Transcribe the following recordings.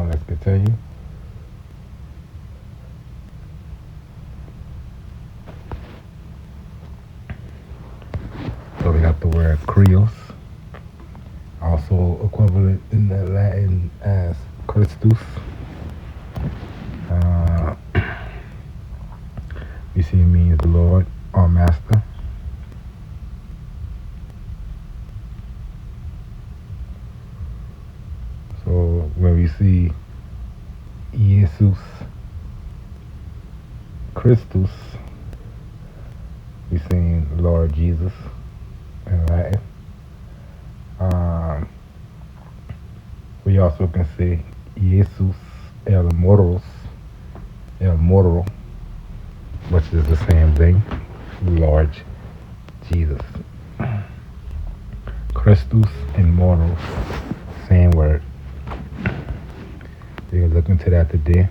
Let's continue. So we got the word Creos, also equivalent in the Latin as Christus. Uh, you see, it means Lord or Master. So when we see Jesus Christus, we saying Lord Jesus in Latin. We also can say Jesus el Moro, which is the same thing, Lord Jesus. Christus and Moro, same word. You can look into that today.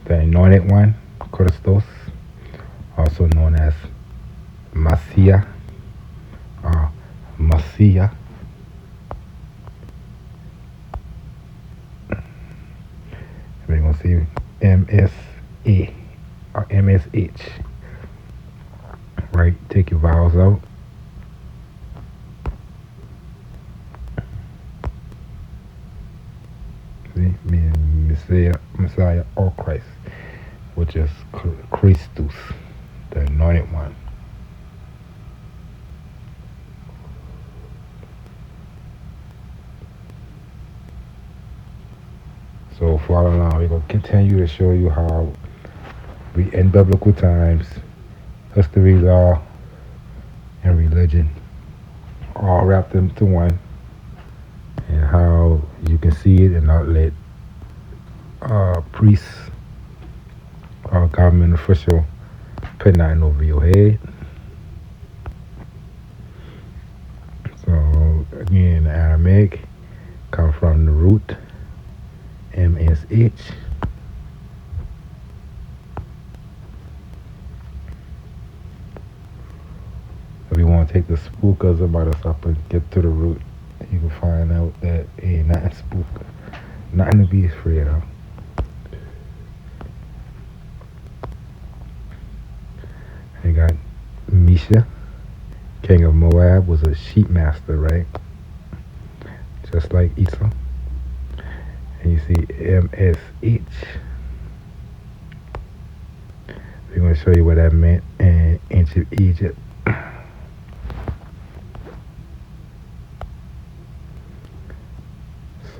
The anointed one, Christos, also known as Messiah or Messiah. We're going to see MSA or MSH. Right? Take your vowels out. See? Meaning Messiah or Christ, which is Christus, the anointed one. So follow along. We're going to continue to show you how we in biblical times, history, law, and religion all wrapped into one, and how you can see it and not let priests or government official put nothing over your head. So again, the Aramaic come from the root MSH. If you want to take the spookers about us up and get to the root, you can find out that ain't nothing spook, nothing to be afraid of. You got Misha, king of Moab, was a sheep master, right? Just like Esau. And you see MSH. We're going to show you what that meant in ancient Egypt.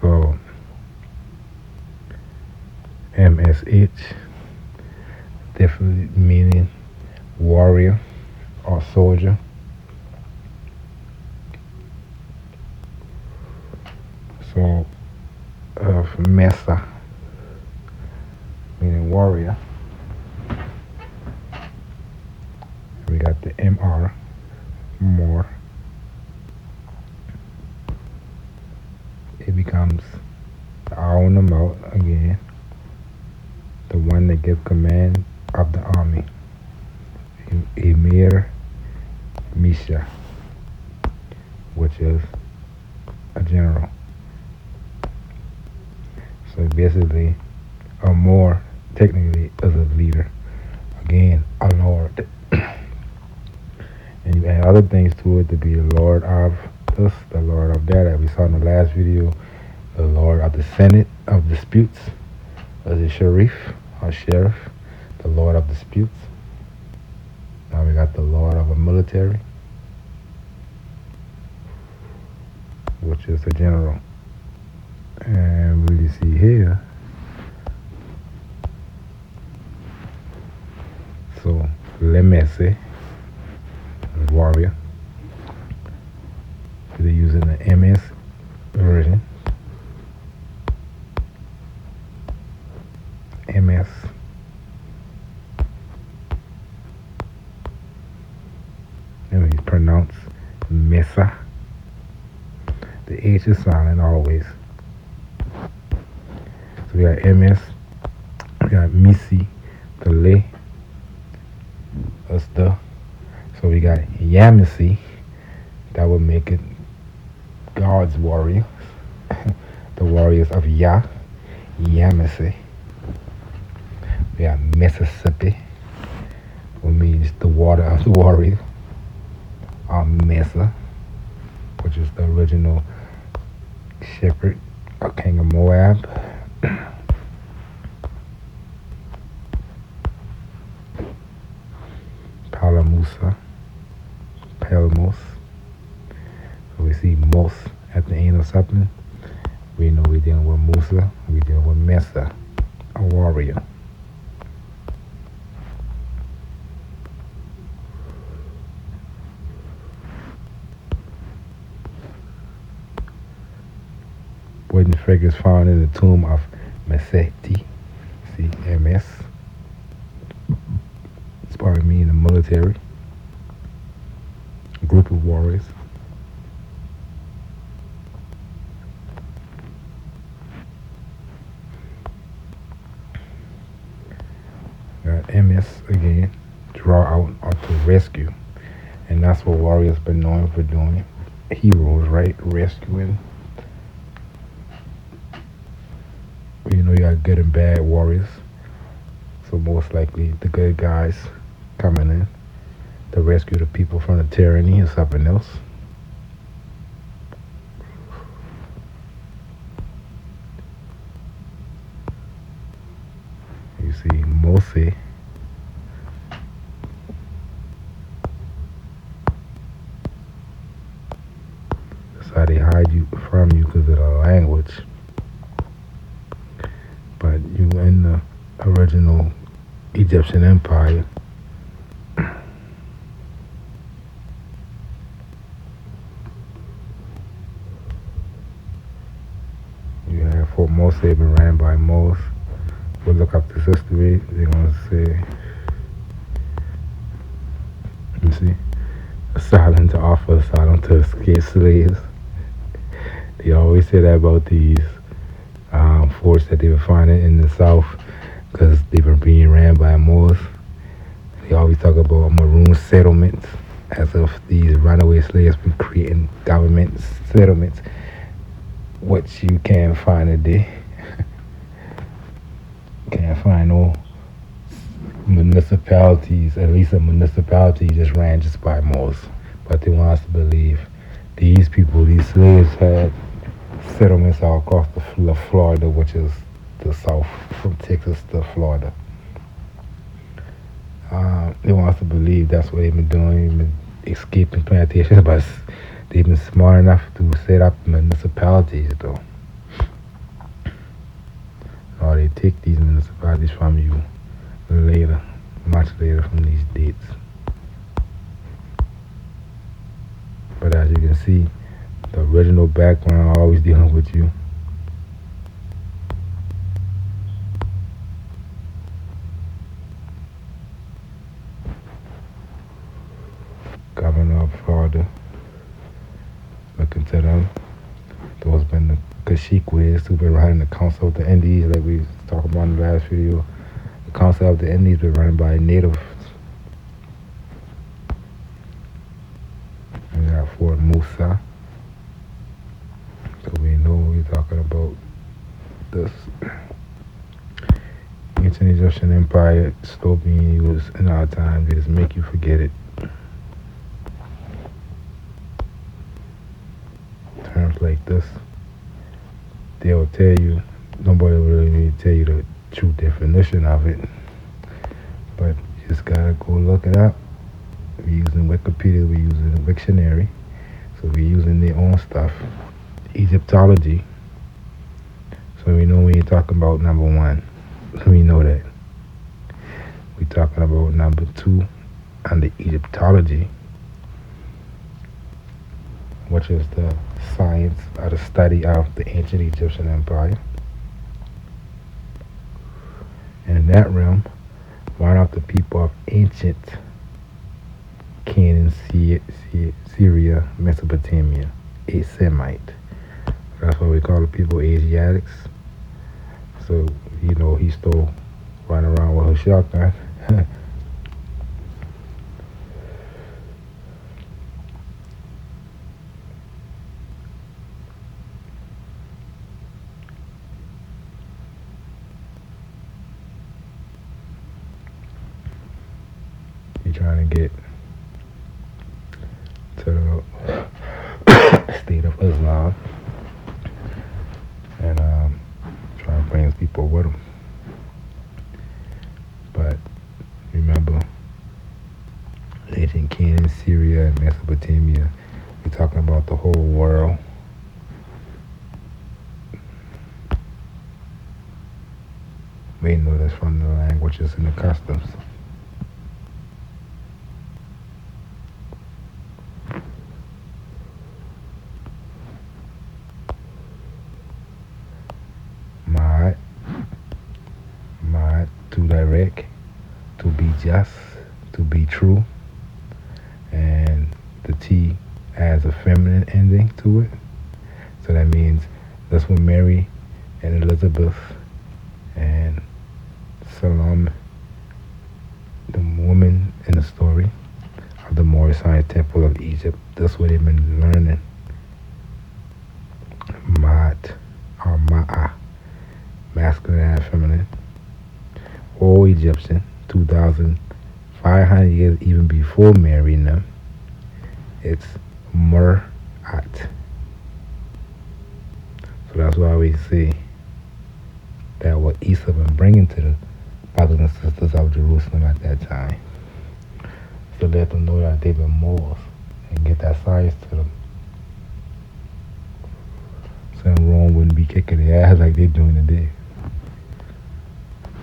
So MSH definitely meaning warrior or soldier. So Mesa meaning warrior. We got the MR, more. It becomes the owl in the mouth again, the one that gives command of the army. Emir Misha, which is a general. So basically, a more technically is a leader. Again, a lord. And you add other things to it to be the lord of this, the lord of that. As we saw in the last video, the lord of the Senate of disputes is a sheriff or sheriff, the lord of disputes. Now we got the lord of a military, which is a general. And we see here, so Lemese, warrior. They're using the MS version. MS. And we pronounce Mesa. The H is silent always. So we got MS. We got Misi, the Le. That's the. So we got Yamasi. That would make it God's warrior. the warriors of Yamasee. We got Mississippi, which means the water of the warrior, or Mesa, which is the original shepherd or king of Moab. Palamusa, Palamos. So we see Mos at the end of something. We know we're dealing with Musa, we're dealing with Mesa, a warrior. Wooden figures found in the tomb of Meseti, CMS. It's probably mean the military. A group of warriors. Got MS again, draw out or to rescue. And that's what warriors been known for doing. Heroes, right? Rescuing. You know, you got good and bad warriors. So most likely the good guys coming in to rescue the people from the tyranny and something else. You see Mose. That's how they hide you from you because of the language. But you in the original Egyptian Empire. You have Fort Mose been ran by Mose. We'll look up this history. They're gonna say, you see, asylum to offer asylum to escape slaves. They always say that about these forts that they were finding in the south because they were being ran by Moors. They always talk about maroon settlements as if these runaway slaves been creating government settlements, which you can't find today. Can't find no municipalities, at least a municipality just ran just by Moors. But they want us to believe these people, these slaves had settlements all across the Florida, which is the south, from Texas to Florida. They want us to believe that's what they've been doing, they've been escaping plantations, but they've been smart enough to set up municipalities though. Or they take these municipalities from you later, much later from these dates. But as you can see, the original background always dealing with you. Governor of Florida, looking to them. Those been the Caciques who've been running the Council of the Indies, like we was talking about in the last video. The Council of the Indies been run by natives. And we got Fort Musa. So we know we're talking about this ancient Egyptian empire still being used in our time. They just make you forget it. Terms like this, they'll tell you, nobody will really need to tell you the true definition of it. But you just gotta go look it up. We're using Wikipedia, we're using a dictionary. So we're using their own stuff. Egyptology. So we know when you're talking about number one. We know that. We're talking about number two under Egyptology, which is the science or the study of the ancient Egyptian empire. And in that realm, one of the people of ancient Canaan, Syria, Mesopotamia, a Semite. That's why we call the people Asiatics. So, you know, he's still running around with a shotgun. trying to get to the state of Islam and trying to bring people with them. But remember, ancient Canaan, Syria, and Mesopotamia, we're talking about the whole world. We know this from the languages and the customs. Ma'at, to direct, to be just, to be true, and the T adds a feminine ending to it. So that means that's what Mary and Elizabeth and Salome, the woman in the story of the Moorish temple of Egypt, that's what they've been learning. Ma'at or Ma'a, masculine and feminine. All Egyptian, 2,500 years even before Mary and them, it's Mur'at. So that's why we see that what Isa been bringing to the brothers and sisters of Jerusalem at that time, to let them know that they've been Moors and get that science to them. So Rome wouldn't be kicking their ass like they're doing today.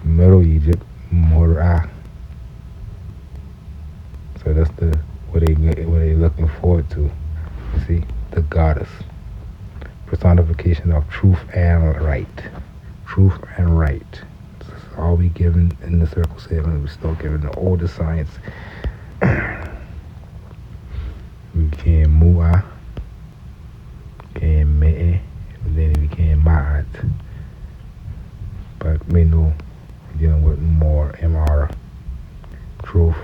Middle Egypt, Mur'ah. So that's what they looking forward to. You see, the goddess, personification of truth and right. Truth and right. This is all we given in the Circle 7. We still giving the older science. We became Mu'ah, became Me'e, and then it became Ma'at. But we know we're dealing with more MR. Truth,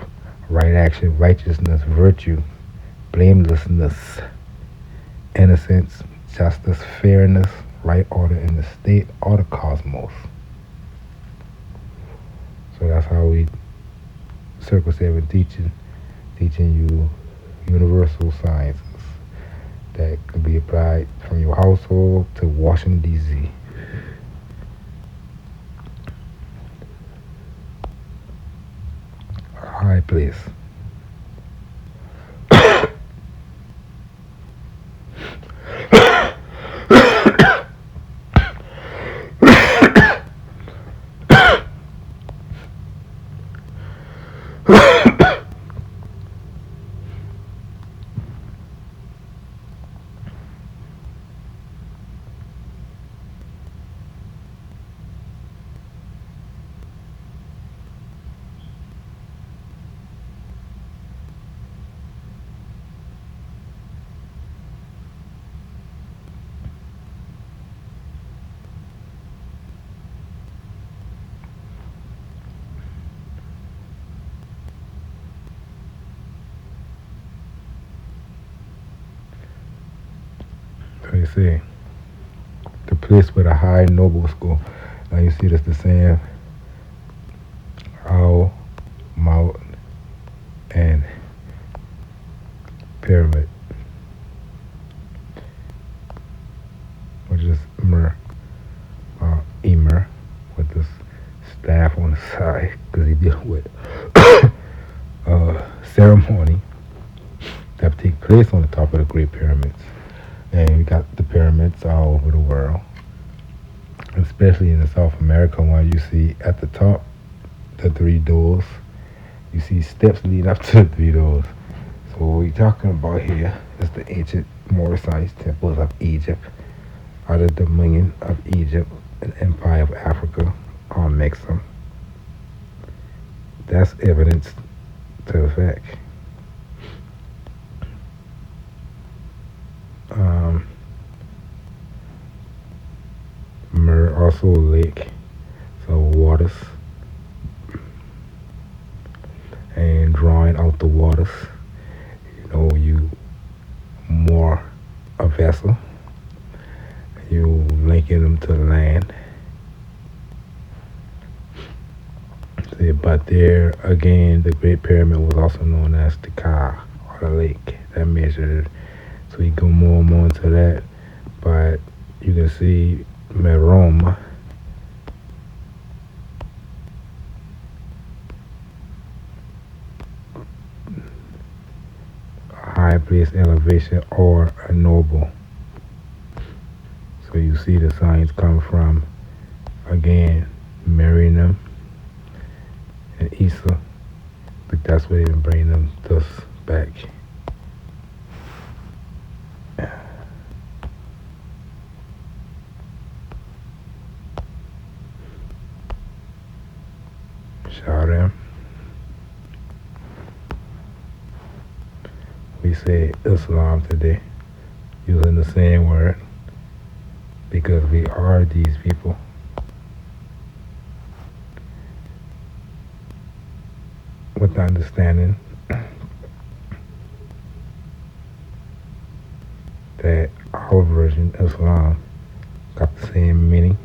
right action, righteousness, virtue, blamelessness, innocence, justice, fairness, right order in the state or the cosmos. So that's how we Circle 7 teaching you universal sciences that can be applied from your household to Washington, D.C. A high place. They say the place where the high nobles go. Now you see this the same owl, mount, and pyramid, which is Emer, with this staff on the side, because he deal with ceremony that take place on the top of the Great Pyramids. And we got the pyramids all over the world, especially in the South America one. You see at the top the 3 doors. You see steps leading up to the 3 doors. So what we're talking about here is the ancient Moorish temples of Egypt, or the Dominion of Egypt and Empire of Africa, all mix them. That's evidence to the fact. Also a lake, so waters, and drawing out the waters, you more a vessel, you linking them to the land. But there again, the Great Pyramid was also known as the Ka, or the lake that measured. So we go more and more into that. But you can see Merom, a high place elevation, or a noble. So you see the signs come from, again, Miriam and Isa. But that's where they bring them thus back. Shout we say Islam today, using the same word, because we are these people. With the understanding that our version, Islam, got the same meaning.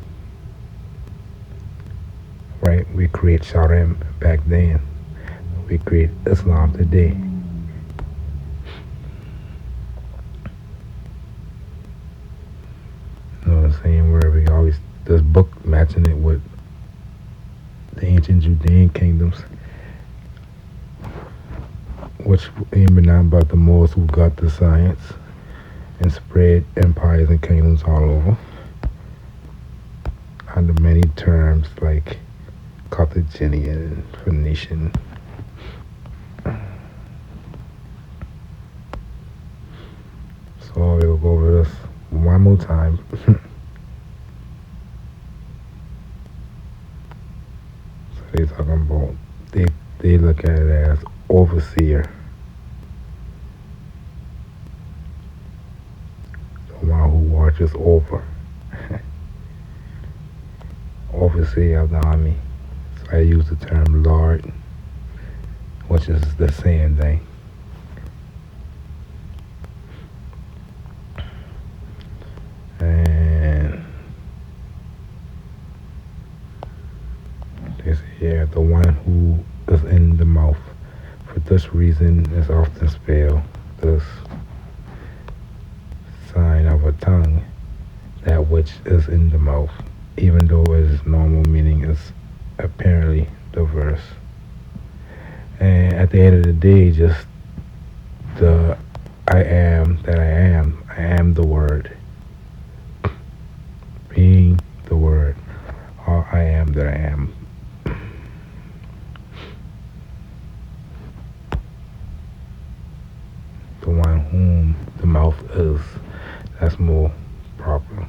Right? We create Sharem back then. We create Islam today. You know what I'm saying? Where we always, this book matching it with the ancient Judean kingdoms, which ain't been nothing but the Moors who got the science and spread empires and kingdoms all over under many terms like Carthaginian, Phoenician. So we'll go over this one more time. So they talking about, they look at it as overseer. The one who watches over. Overseer of the army. So I use the term Lord, which is the same thing. And they say, yeah, the one who is in the mouth. For this reason is often spelled this sign of a tongue, that which is in the mouth, even though its normal meaning is apparently diverse. And at the end of the day, just the I am that I am the word, being the word, or I am that I am. The one whom the mouth is, that's more proper.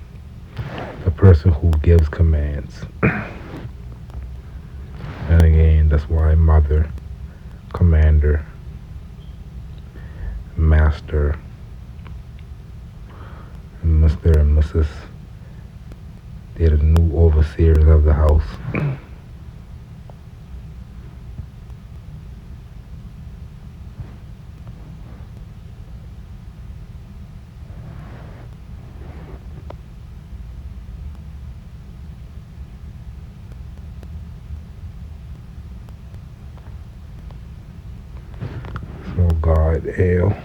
The person who gives commands. And again, that's why mother, commander, master, Mr. and Mrs. They're the new overseers of the house. So God, L.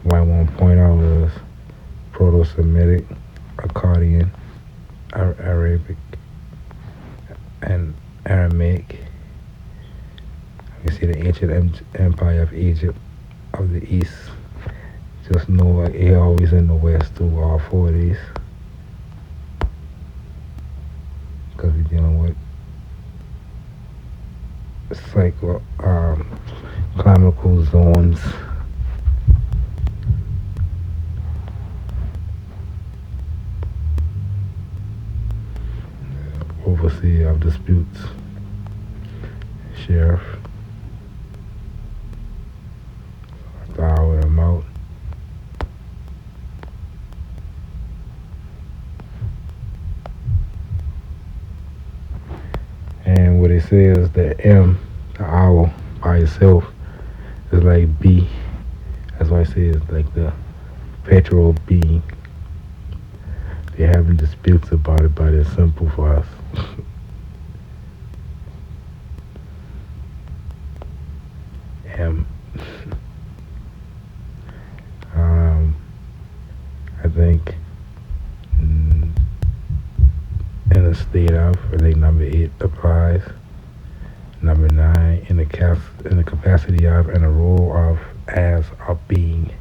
What I want to point out is Proto-Semitic, Akkadian, Arabic, and Aramaic. You see the ancient empire of Egypt, of the East. Just know like it always in the West too, all four of these. Because we're dealing with climatical zones. Overseer of disputes, sheriff, thou them out. And what it says, the M, the owl by itself is like B. That's why I say it's like the petrol being. They're having disputes about it, but it's simple for us. Um, I think mm, in the state of, I think number 8 applies. Number 9, in the capacity of, and the role of, as, of being.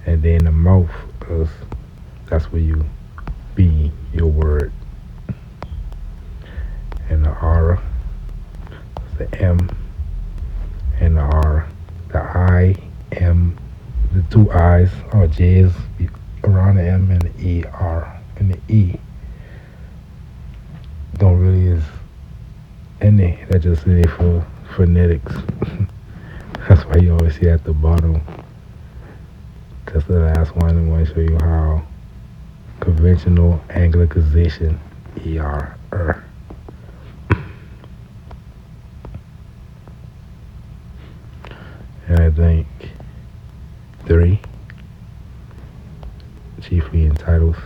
And then the mouth is, that's where you be your word. And the R, the M, and the R. The I, M, the two I's or J's around the M, and the E, R. And the E don't really is any. That just in there for phonetics. That's why you always see at the bottom. That's the last one. I want to show you how conventional Anglicization, ER. And I think 3, chiefly in titles.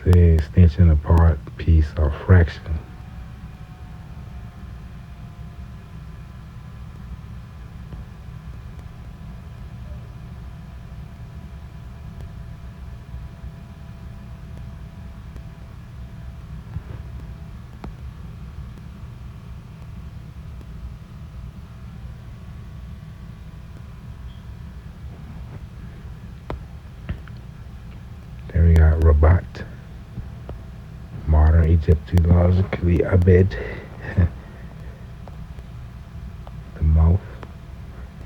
Say extension, apart, piece, or fraction. Then we got robot, modern Egyptologically abed. The mouth,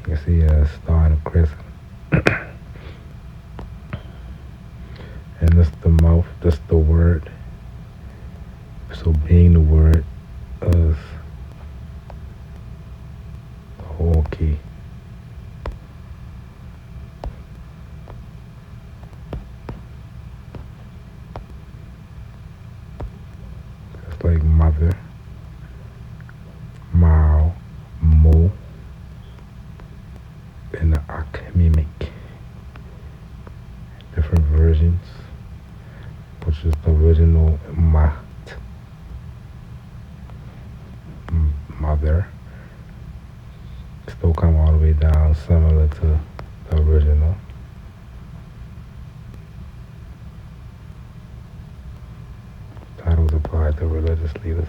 you can see a star and a crescent. And that's the mouth, that's the word. So being the word is the whole key. It's like mother, mao, mo, and the mimic. Different versions, which is the original mat, mother. Still come all the way down, similar to the original. Titles applied to religious leaders.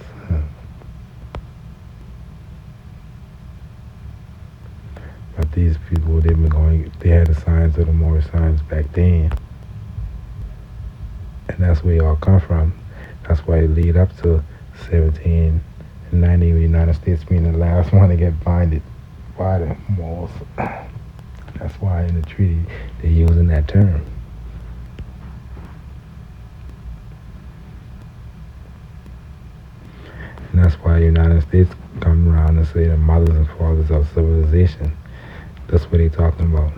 But these people, they had the signs of the Moorish signs back then. And that's where y'all come from. That's why it lead up to 1790, the United States being the last one to get binded by the Moors. That's why in the treaty they're using that term. And that's why the United States come around and say the mothers and fathers of civilization. That's what they're talking about.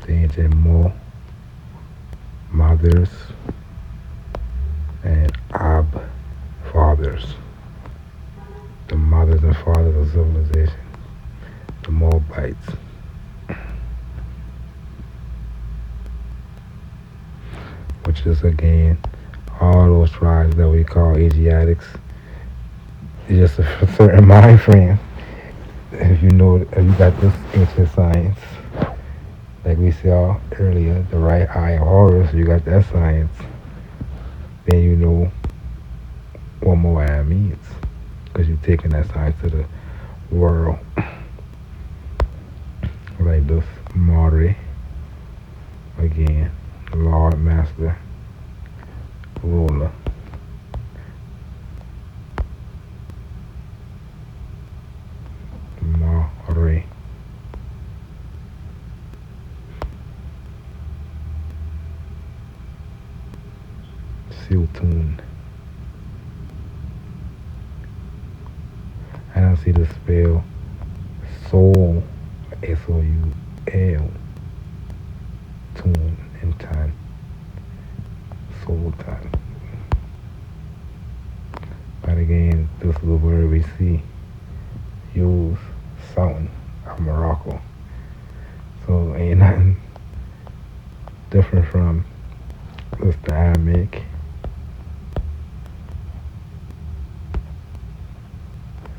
The ancient Moor mothers and Ab fathers. The mothers and fathers of civilization. The Moabites. Which is again all those tribes that we call Asiatics. It's just a certain mind frame. If you got this ancient science, like we saw earlier, the right eye of Horus, you got that science, then you know what Moab means, because you're taking that science to the world. Like this, Mare, again, Lord, Master, Ruler. Mare. Siltun. I don't see the spell soul, S-O-U-L, tune and tan, soul tan. again, this is the word we see used, Sultan of Morocco. So ain't nothing different from this the Aramaic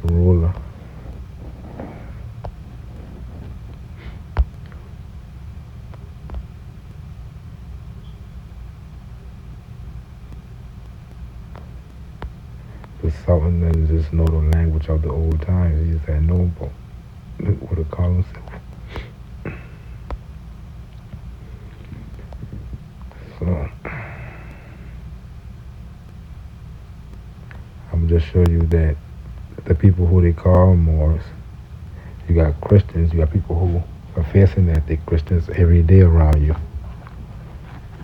ruler. The Sultan doesn't just know the language of the old times. He just had no what to call himself. So I'm just show you that the people who they call Moors, you got Christians, you got people who professing that they're Christians every day around you.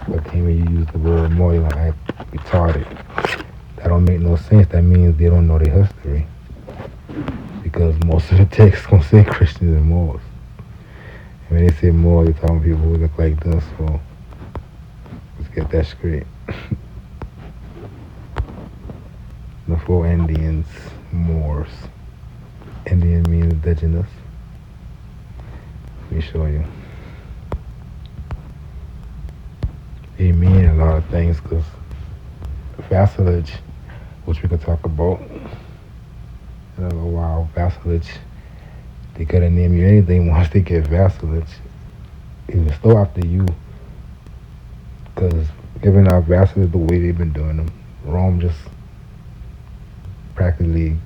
But then when you use the word Moor, you're like retarded. That don't make no sense. That means they don't know their history. Because most of the texts gonna say Christians and Moors. And when they say Moors, they're talking people who look like this, so let's get that straight. The four Indians, Moors. Indian means indigenous. Let me show you. They mean a lot of things because vassalage, which we could talk about in a little while, vassalage, they could name you anything once they get vassalage. Even still after you, because given our vassalage the way they've been doing them, Rome just practically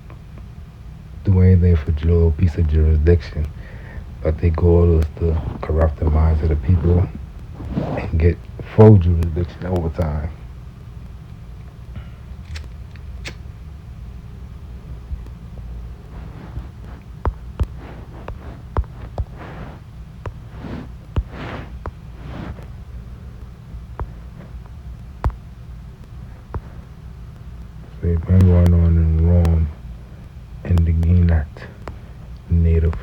do anything for a little piece of jurisdiction. But their goal is to corrupt the minds of the people and get full jurisdiction over time. So they've been going on in Rome and the Guinat native.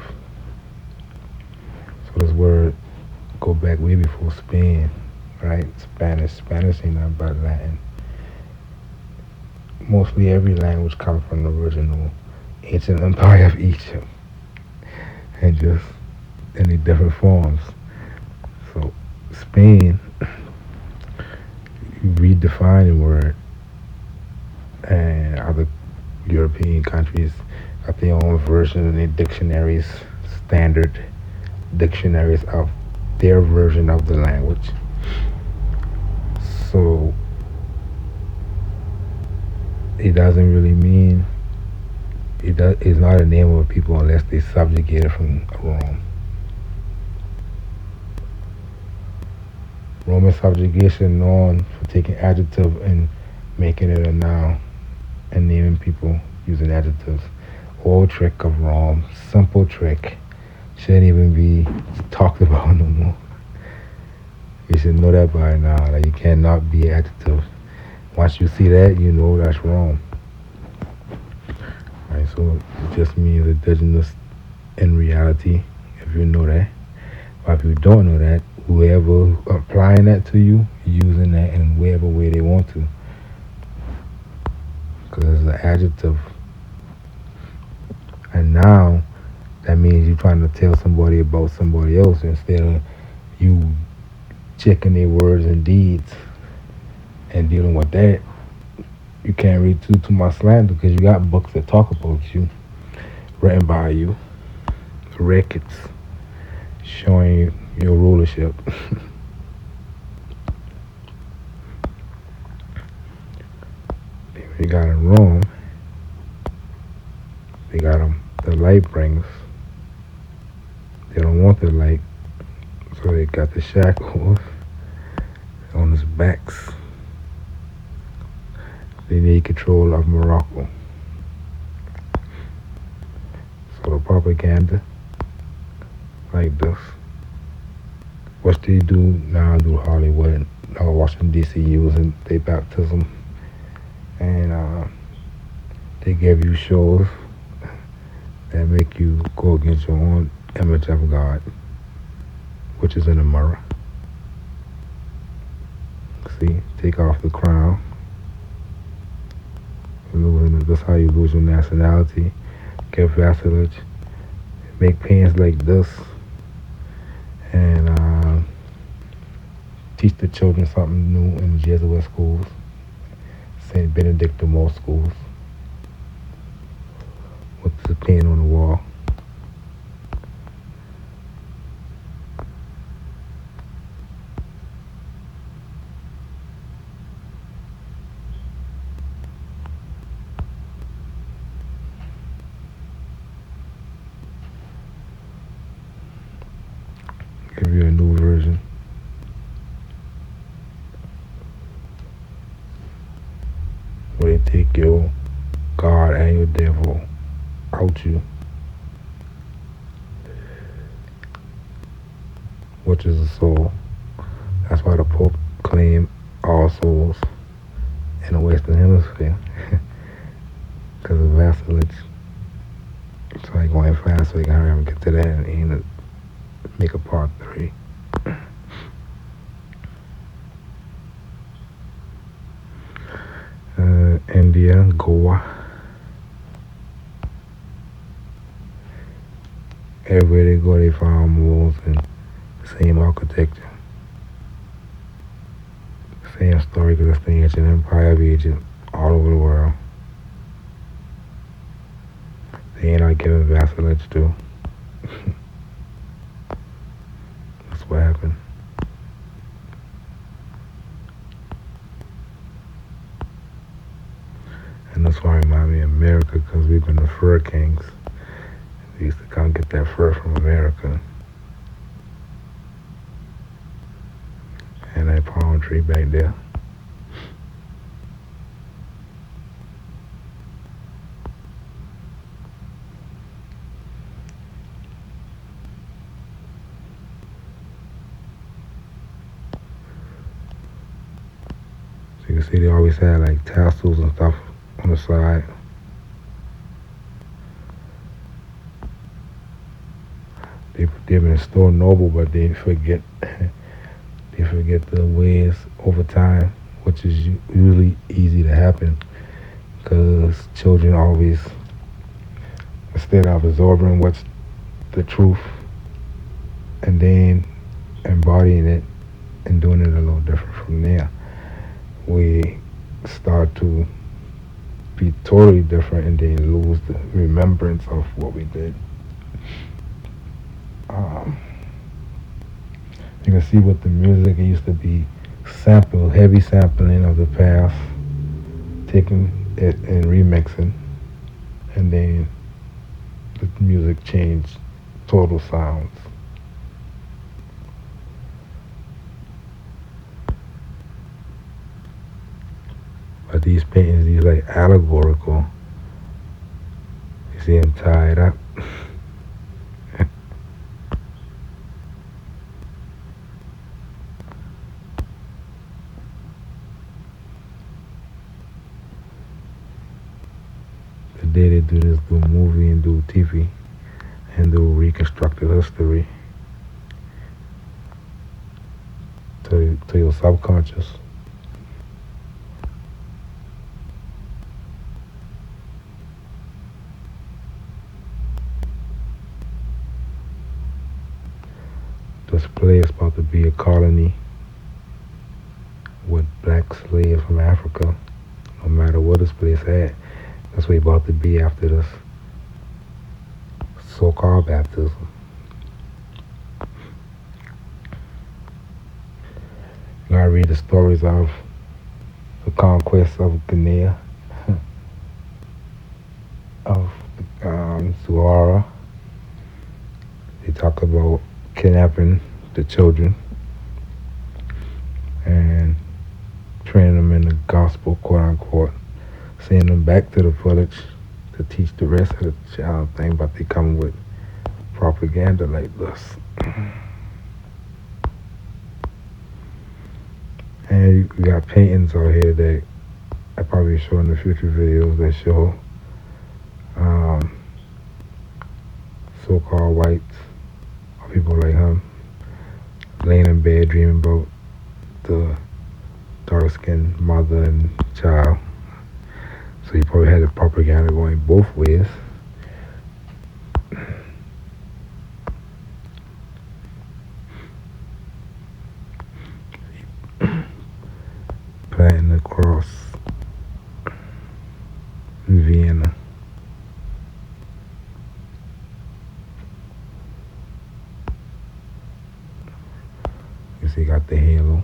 So this word go back way before Spain, right? Spanish ain't nothing but Latin. Mostly every language comes from the original ancient empire of Egypt, and just in the different forms. So Spain redefined the word, and other European countries got their own version in their dictionaries, standard dictionaries of their version of the language. So it doesn't really mean it's not a name of a people unless they subjugated from Rome. Roman subjugation known for taking adjective and making it a noun and naming people using adjectives. Old trick of Rome, simple trick. Shouldn't even be talked about no more. You should know that by now. Like you cannot be adjective. Once you see that, you know that's wrong. Alright, so it just means indigenous in reality, if you know that. But if you don't know that, whoever applying that to you, using that in whatever way they want to. Because it's an adjective. And now, that means you're trying to tell somebody about somebody else instead of you checking their words and deeds and dealing with that. You can't read too much slander because you got books that talk about you, written by you, records showing your rulership. You got in Rome, they got them, the light bringers. They don't want the light, so they got the shackles on his backs. They need control of Morocco. So the propaganda, like this, what they do now do Hollywood, Washington D.C. using their baptism, and they give you shows that make you go against your own image of God, which is in the mirror. See, take off the crown, losing That's how you lose your nationality. Get vassalage. Make paintings like this, and teach the children something new in Jesuit schools, Saint Benedict de Most schools, with the paint on the wall. Give you a new version where they take your God and your devil out you, which is a soul. That's why the Pope claimed all souls in the Western Hemisphere because of vassalage. So I going fast so we can hurry up and get to that and aim to make a part 3. India, Goa. Everywhere they go, they find walls and the same architecture. Same story because it's the ancient empire of Egypt all over the world. They ain't like giving vassalage to. That's what happened. And that's why it remind me of America because we've been the fur kings. We used to come get that fur from America. And that palm tree back there. So you can see they always had like tassels and stuff on the side. They've been still noble, but they forget the ways over time, which is usually easy to happen because children always, instead of absorbing what's the truth and then embodying it and doing it a little different from there, we start to be totally different and then lose the remembrance of what we did. You can see with the music, it used to be heavy sampling of the past, taking it and remixing, and then the music changed total sounds. But these paintings, these like allegorical, you see them tied up. Today they do this, do movie and do TV and do reconstructed history to your subconscious. This place is about to be a colony with black slaves from Africa, no matter what this place had. That's what it's about to be after this so-called baptism. You gotta read the stories of the conquest of Guinea, of Zuara. They talk about kidnapping the children and training them in the gospel, quote unquote. Sending them back to the village to teach the rest of the child thing, but they come with propaganda like this. And you got paintings out here that I probably show in the future videos that show so-called whites, or people like him, laying in bed dreaming about the dark-skinned mother and child. So So you probably had the propaganda going both ways. Planting the cross in Vienna. You see, he got the halo.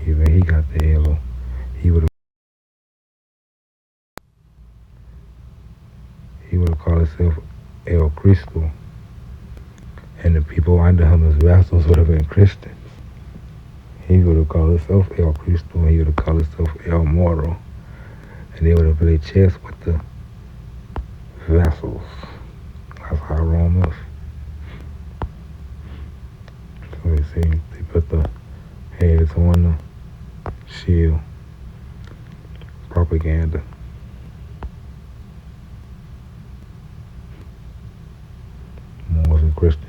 Even he got the halo. He would have called himself El Cristo, and the people under him as vassals would have been Christians. He would have called himself El Cristo, and he would have called himself El Moro, and they would have played chess with the vassals. That's how Rome was. So you see, they put the heads on the shield. Propaganda. Moors and Christians.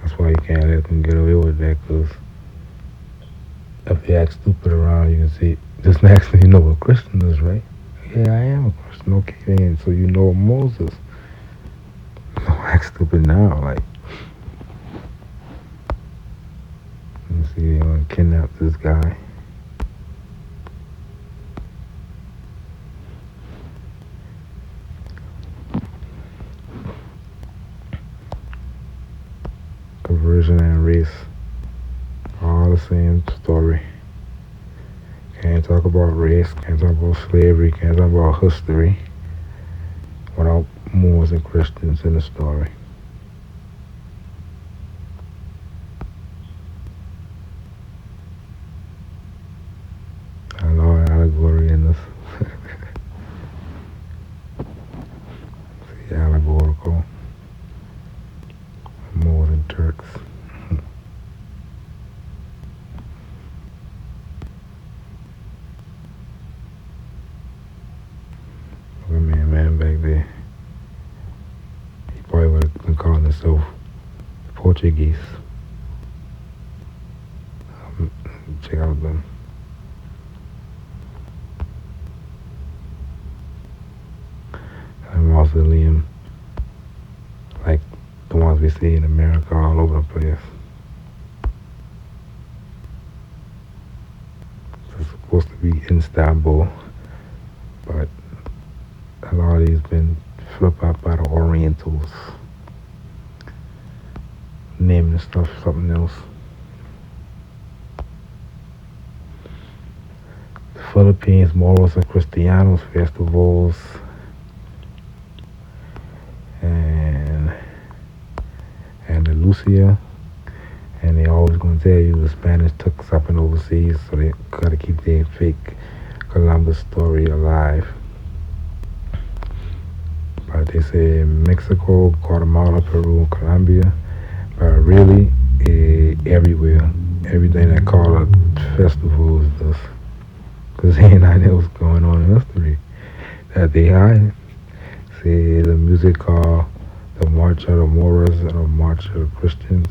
That's why you can't let them get away with that, because if you act stupid around, you can see, just next thing you know what Christian is, right? Yeah, I am a Christian. Okay, then, so you know Moses. Don't act stupid now, like. You see, they want to kidnap this guy. Conversion and race, all the same story. Can't talk about race, can't talk about slavery, can't talk about history without Moors and Christians in the story. I know allegory in this. See, allegorical. Moors and Turks. Look at me, man, back there. He probably would have been calling himself Portuguese. Check out them. And mausoleum, like the ones we see in America all over the place. It's supposed to be in Istanbul, but a lot of these been flipped out by the Orientals, naming the stuff something else. The Philippines, Moros and Cristianos festivals, and Andalusia, and they always gonna tell you the Spanish took something overseas, so they gotta keep their fake Columbus story alive. But they say Mexico, Guatemala, Peru, Colombia, but really everywhere. Everything they call a festival is this, because ain't nothing else going on in history that they hide. See, the music called the March of the Moors and the March of the Christians.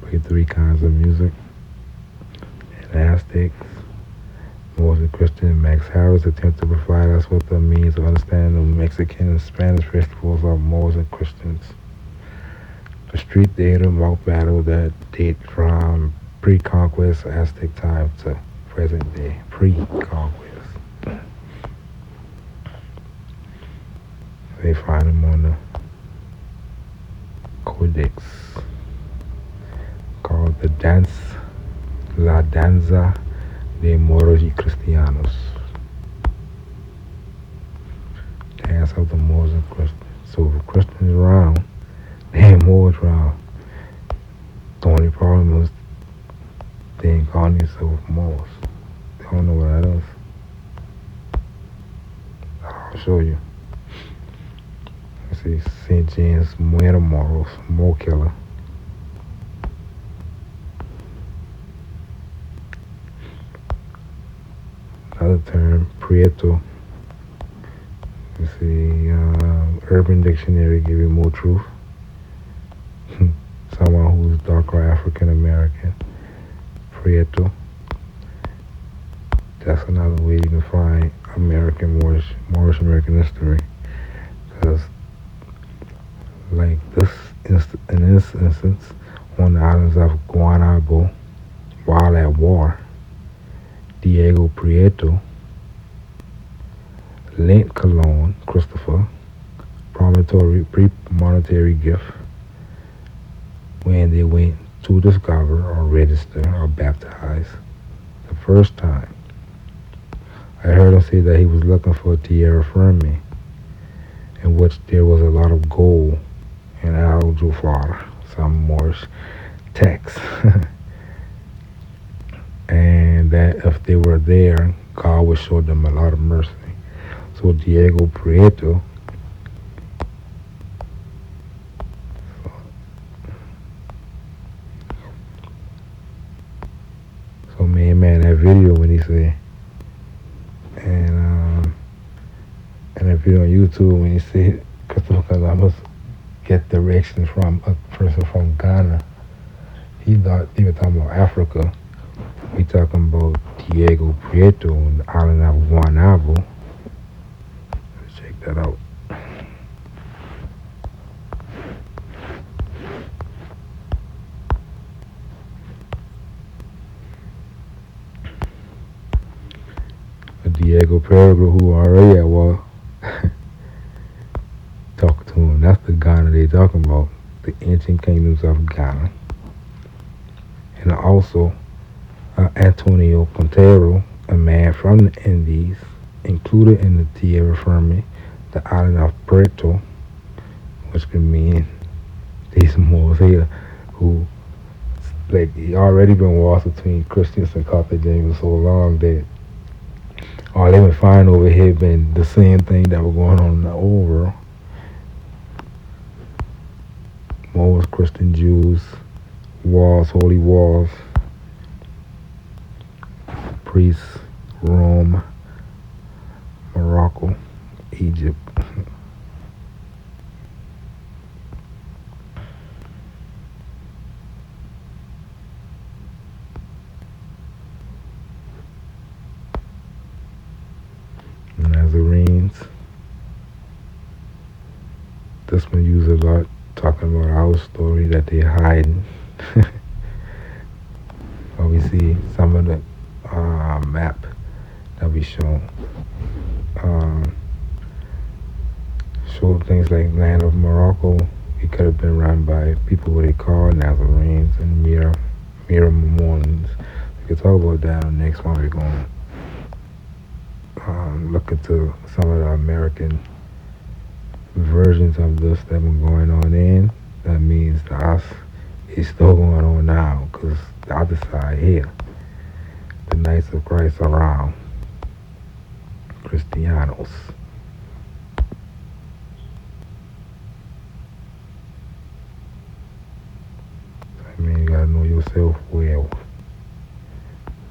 Play three kinds of music. And Aztecs, Moors and Christians. Max Harris attempted to provide us with the means of understanding the Mexican and Spanish festivals of Moors and Christians. The street theater mock battle that date from pre-conquest Aztec time to present day, pre-conquest. They find them on the Codex called the La Danza de Moros y Cristianos. Dance of the Moors and Christians. So if Christians around, they ain't Moors around. The only problem is they ain't calling themselves Moors. They don't know what that is. I'll show you. Let's see, St. James Muermoros, Mo Killer. Another term, Prieto. Let's see, Urban Dictionary give you more truth. black or African American. Prieto. That's another way you can find Moorish American history. Because, like in this instance, on the islands of Guanabo, while at war, Diego Prieto lent Colon Christopher pre-monetary gift when they went to discover or register or baptize the first time. I heard him say that he was looking for tierra firme, in which there was a lot of gold in Aljo, Florida, some Moorish texts. And that if they were there, God would show them a lot of mercy. So Diego Prieto man, that video when he said, and that video on YouTube when he said, Christopher Columbus get directions from a person from Ghana. He thought he was talking about Africa. We talking about Diego Prieto on the island of Guanabo. Let's check that out. Diego Prieto, who already at war, talk to him. That's the Ghana they talking about, the ancient kingdoms of Ghana. And also Antonio Quintero, a man from the Indies, included in the tierra firme, the island of Puerto, which can mean these Moors here, who, like, he already been wars between Christians and Carthaginians for so long that all they been finding over here been the same thing that was going on in the old world. Moors, Christian, Jews, wars, holy wars, priests, Rome, Morocco, Egypt. Nazarenes. This one used a lot talking about our story that they're hiding. But we see some of the map that we show. Show things like land of Morocco. It could have been run by people who they call Nazarenes and Miramones. We could talk about that on the next one. We're going to look into some of the American versions of this that been going on in. That means to us, it's still going on now, because the other side here, the Knights of Christ around, Cristianos. I mean, you gotta know yourself well.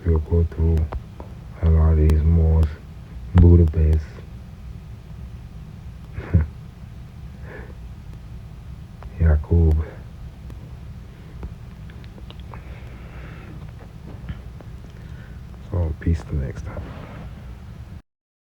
We'll go through a lot of these Moors, Budapest. Yakub. So peace till next time.